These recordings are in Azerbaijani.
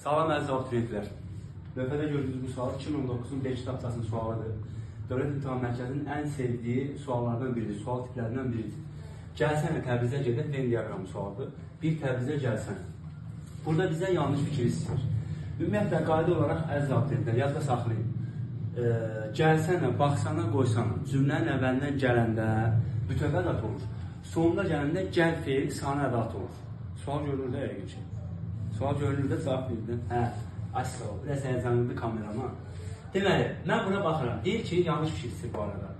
Salam əziz abituriyentlər. Lövhədə gördüyünüz bu sual 2019-un 5 haftasının sualıdır. Dövlət İmtahan Mərkəzinin ən sevdiyi suallardan biridir, sual tiplərindən biridir. Gəlsənə Təbrizə gedək, Venn diaqramı sualıdır. Bir Təbrizə gəlsənə. Burada bizə yanlış fikir istəyir. Ümumiyyətlə, qayda olaraq əziz abituriyentlər, yadda saxlayın. Gəlsənə, baxsana, qoysana. Cümlənin əvvəlindən gələndə mütəvvəl ədat olur. Sonunda gələndə gəl feil, sana ədat olur. Sual görülür də yəqin ki. Sual görülür də cavab verildi. Hə, asla o. Biraz həyəcanlıdır kamerama. Deməli, mən buna baxıram. Deyir ki, yanlış fikir istəyir bu arada.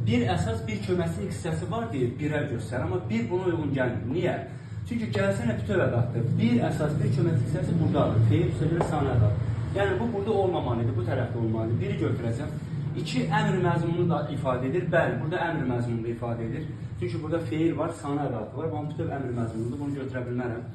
Bir əsas, bir köməkçilik hissəsi var deyir, birə göstər. Amma bir buna uyğun gəlmir. Niyə? Çünki gəlsənə bütöv ədatdır. Bir əsas, bir köməkçilik hissəsi buradadır. Feil, üstəgələ sana ədat. Yəni, bu burada olmamalıydı, bu tərəfdə olmalıdır. Biri götürəcəm. İki, əmr məzmununu da ifadə edir. Bəli, burada əmr məzmununu da ifadə edir. Çünki burada feil var, sana ədatı var. Amma bütöv əmr məzmunudur, bunu götürə bilmərəm.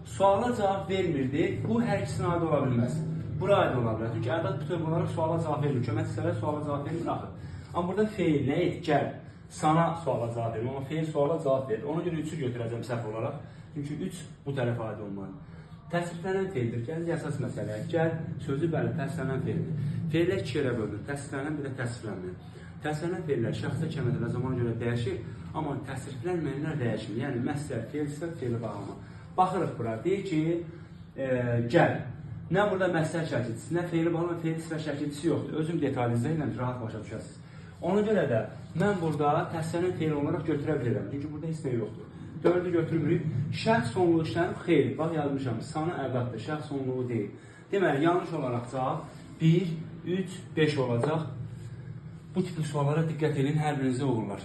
Suala cavab vermirdi, bu hər ikisinə aid ola bilməz. Bura aid ola bilər. Çünki ədat bütöv olaraq suala cavab vermir. Kömək hissələr suala cavab vermir axı. Amma burada feil nə et? Gəl. Sana suala cavab verir. Amma feil suala cavab verir. Ona görə 3'ü götürəcəm səhv olaraq. Çünki 3 bu tərəfə aid olmalı. Təsriflənən feildir. Gəlirik əsas məsələyə. Gəl sözü bəli təsriflənən feildir. Feillər iki yerə bölünür. Təsriflənən bir də təsriflənməyən. Təsriflənən feillər şəxsə kəmədə və zamana görə dəyişir, amma təsriflənməyənlər dəyişmir. Yəni məsəl, feil, sifət, feili bağlama. Baxırıq bura. Deyir ki, gəl. Nə burada məsəl şəkilçisi, nə feili bağlama, feili sifət şəkilçisi yoxdur. Özüm detalizə ilə rahat başa düşəsiniz. Ona görə də mən burada təsriflənən feil olaraq götürə bilirəm. Çünki burada heç nə yoxdur. 4'ü götürmürük. Şəxs sonluğu işlənib xeyr. Bax yazmışam. Sana əvvəldir. Şəxs sonluğu deyil. Deməli, yanlış olaraq cavab 1, 3, 5 olacaq. Bu tipli suallara diqqət edin. Hər birinizə uğurlar.